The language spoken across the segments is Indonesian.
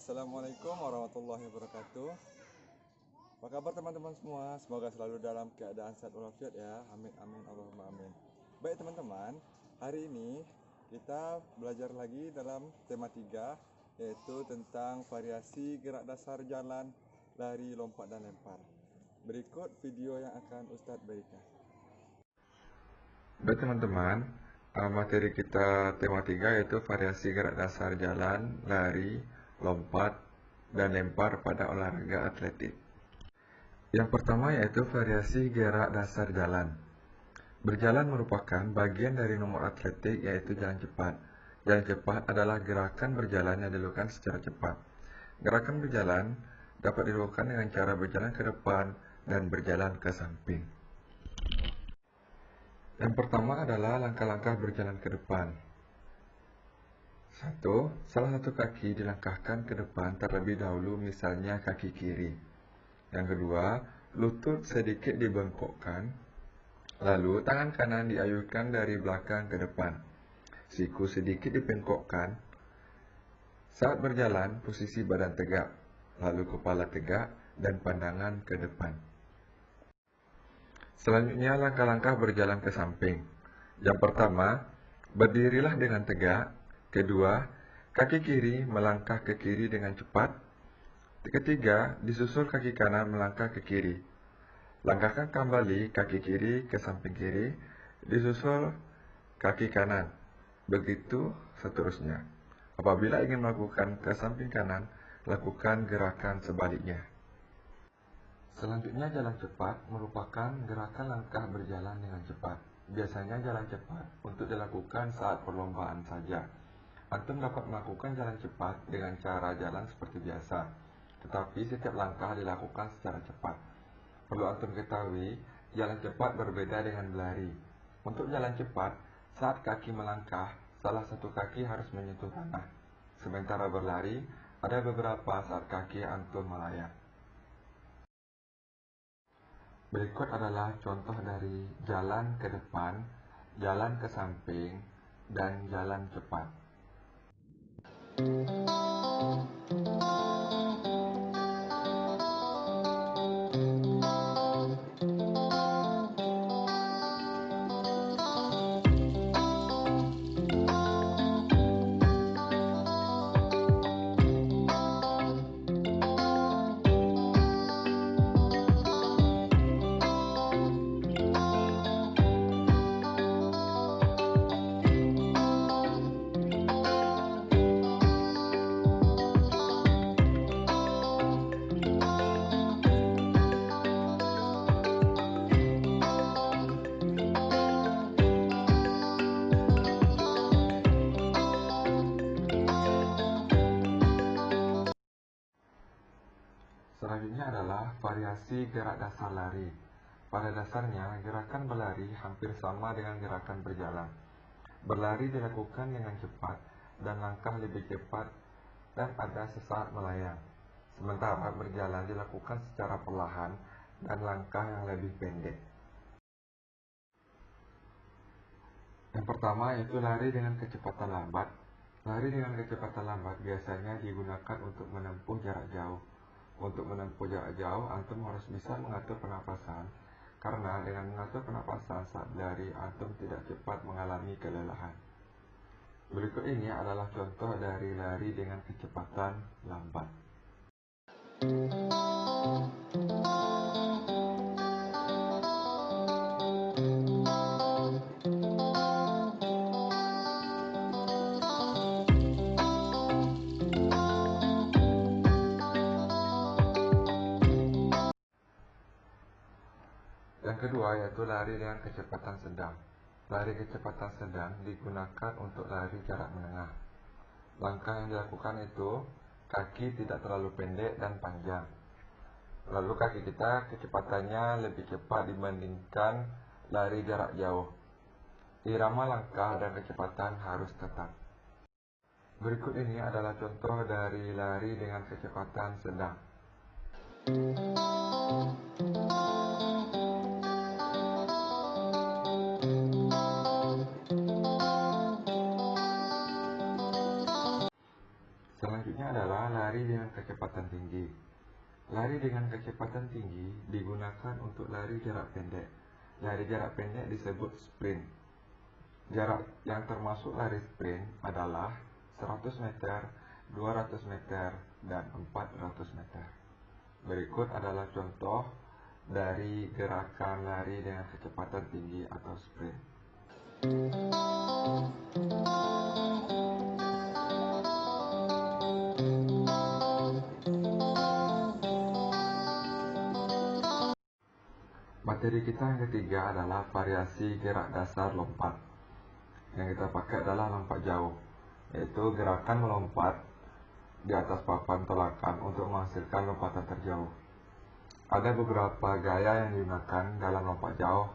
Assalamualaikum warahmatullahi wabarakatuh. Apa kabar teman-teman semua? Semoga selalu dalam keadaan sehat walafiat ya. Amin amin Allahumma amin. Baik teman-teman, hari ini kita belajar lagi dalam tema 3, yaitu tentang variasi gerak dasar jalan, lari, lompat dan lempar. Berikut video yang akan Ustadz berikan. Baik teman-teman, materi kita tema 3 yaitu variasi gerak dasar jalan, lari, lompat, dan lempar pada olahraga atletik. Yang pertama yaitu variasi gerak dasar jalan. Berjalan merupakan bagian dari nomor atletik yaitu jalan cepat. Jalan cepat adalah gerakan berjalan yang dilakukan secara cepat. Gerakan berjalan dapat dilakukan dengan cara berjalan ke depan dan berjalan ke samping. Yang pertama adalah langkah-langkah berjalan ke depan. 1. Salah satu kaki dilangkahkan ke depan terlebih dahulu, misalnya kaki kiri. Yang kedua, lutut sedikit dibengkokkan, lalu tangan kanan diayunkan dari belakang ke depan. Siku sedikit dibengkokkan. Saat berjalan, posisi badan tegak, lalu kepala tegak dan pandangan ke depan. Selanjutnya, langkah-langkah berjalan ke samping. Yang pertama, berdirilah dengan tegak. Kedua, kaki kiri melangkah ke kiri dengan cepat. Ketiga, disusul kaki kanan melangkah ke kiri. Langkahkan kembali kaki kiri ke samping kiri, disusul kaki kanan. Begitu seterusnya. Apabila ingin melakukan ke samping kanan, lakukan gerakan sebaliknya. Selanjutnya, jalan cepat merupakan gerakan langkah berjalan dengan cepat. Biasanya jalan cepat untuk dilakukan saat perlombaan saja. Antum dapat melakukan jalan cepat dengan cara jalan seperti biasa, tetapi setiap langkah dilakukan secara cepat. Perlu antum ketahui, jalan cepat berbeda dengan berlari. Untuk jalan cepat, saat kaki melangkah, salah satu kaki harus menyentuh tanah. Sementara berlari, ada beberapa saat kaki antum melayang. Berikut adalah contoh dari jalan ke depan, jalan ke samping, dan jalan cepat. Selanjutnya adalah variasi gerak dasar lari. Pada dasarnya, gerakan berlari hampir sama dengan gerakan berjalan. Berlari dilakukan dengan cepat dan langkah lebih cepat dan ada sesaat melayang. Sementara berjalan dilakukan secara perlahan dan langkah yang lebih pendek. Yang pertama yaitu lari dengan kecepatan lambat. Lari dengan kecepatan lambat biasanya digunakan untuk menempuh jarak jauh. Untuk menempuh jarak jauh, antum harus bisa mengatur pernapasan, karena dengan mengatur pernapasan saat berlari, antum tidak cepat mengalami kelelahan. Berikut ini adalah contoh dari lari dengan kecepatan lambat. Yang kedua yaitu lari dengan kecepatan sedang. Lari kecepatan sedang digunakan untuk lari jarak menengah. Langkah yang dilakukan itu, kaki tidak terlalu pendek dan panjang. Lalu kaki kita kecepatannya lebih cepat dibandingkan lari jarak jauh. Irama langkah dan kecepatan harus tetap. Berikut ini adalah contoh dari lari dengan kecepatan sedang. Selanjutnya adalah lari dengan kecepatan tinggi. Lari dengan kecepatan tinggi digunakan untuk lari jarak pendek. Lari jarak pendek disebut sprint. Jarak yang termasuk lari sprint adalah 100 meter, 200 meter, dan 400 meter. Berikut adalah contoh dari gerakan lari dengan kecepatan tinggi atau sprint. Materi kita yang ketiga adalah variasi gerak dasar lompat. Yang kita pakai adalah lompat jauh, yaitu gerakan melompat di atas papan tolakan untuk menghasilkan lompatan terjauh. Ada beberapa gaya yang digunakan dalam lompat jauh,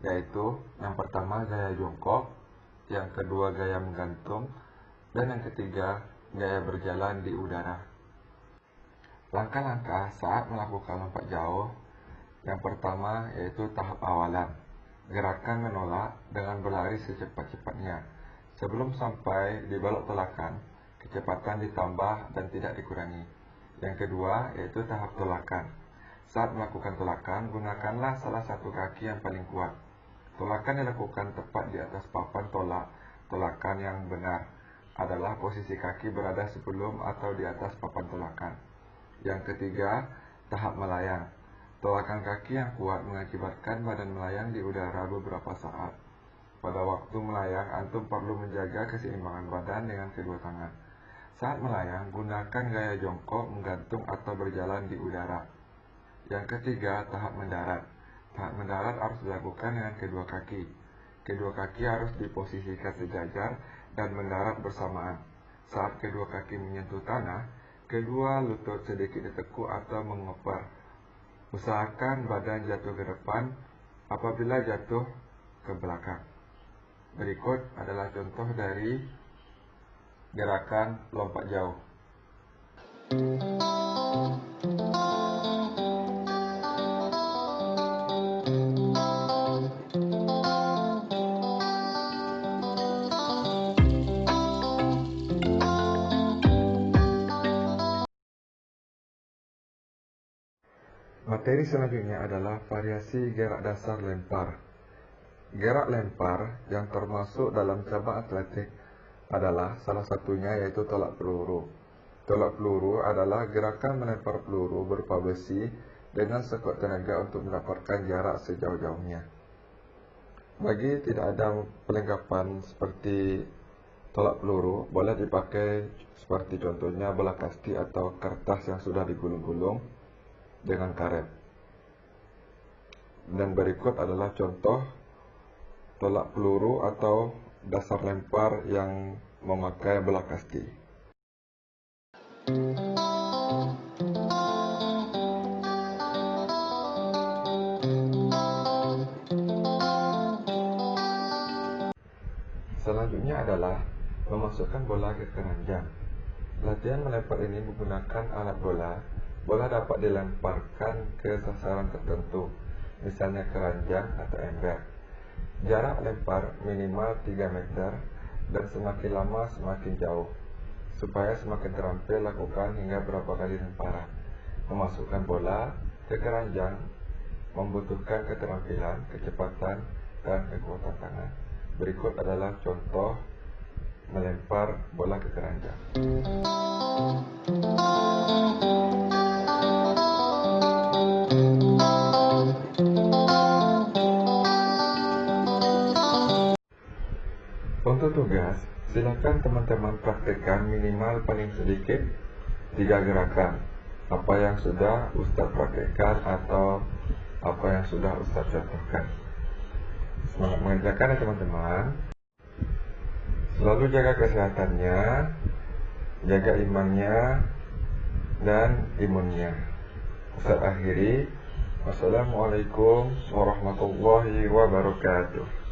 yaitu yang pertama gaya jongkok, yang kedua gaya menggantung, dan yang ketiga gaya berjalan di udara. Langkah-langkah saat melakukan lompat jauh. Yang pertama yaitu tahap awalan. Gerakan menolak dengan berlari secepat-cepatnya. Sebelum sampai di balok tolakan, kecepatan ditambah dan tidak dikurangi. Yang kedua yaitu tahap tolakan. Saat melakukan tolakan, gunakanlah salah satu kaki yang paling kuat. Tolakan dilakukan tepat di atas papan tolak. Tolakan yang benar adalah posisi kaki berada sebelum atau di atas papan tolakan. Yang ketiga, tahap melayang. Tolakan kaki yang kuat mengakibatkan badan melayang di udara beberapa saat. Pada waktu melayang, antum perlu menjaga keseimbangan badan dengan kedua tangan. Saat melayang, gunakan gaya jongkok, menggantung, atau berjalan di udara. Yang ketiga, tahap mendarat. Tahap mendarat harus dilakukan dengan kedua kaki. Kedua kaki harus diposisikan sejajar dan mendarat bersamaan. Saat kedua kaki menyentuh tanah, kedua lutut sedikit ditekuk atau mengoper. Usahakan badan jatuh ke depan, apabila jatuh ke belakang. Berikut adalah contoh dari gerakan lompat jauh. Materi selanjutnya adalah variasi gerak dasar lempar. Gerak lempar yang termasuk dalam cabang atletik adalah salah satunya yaitu tolak peluru. Tolak peluru adalah gerakan melempar peluru berupa besi dengan sekuat tenaga untuk mendapatkan jarak sejauh-jauhnya. Bagi tidak ada perlengkapan seperti tolak peluru, boleh dipakai seperti contohnya bola kasti atau kertas yang sudah digulung-gulung dengan karet. Dan berikut adalah contoh tolak peluru atau dasar lempar yang memakai bola kasti. Selanjutnya adalah memasukkan bola ke keranjang. Latihan melempar ini menggunakan alat bola. Bola dapat dilemparkan ke sasaran tertentu, misalnya keranjang atau ember. Jarak lempar minimal 3 meter dan semakin lama semakin jauh. Supaya semakin terampil, lakukan hingga berapa kali lemparan. Memasukkan bola ke keranjang membutuhkan keterampilan, kecepatan, dan kekuatan tangan. Berikut adalah contoh melempar bola ke keranjang. Untuk tugas, silakan teman-teman praktekkan minimal paling sedikit 3 gerakan. Apa yang sudah Ustaz praktekkan atau apa yang sudah Ustaz contohkan. Semangat mengerjakan ya teman-teman. Selalu jaga kesehatannya, jaga imannya dan imunnya. Ustaz akhiri. Wassalamualaikum warahmatullahi wabarakatuh.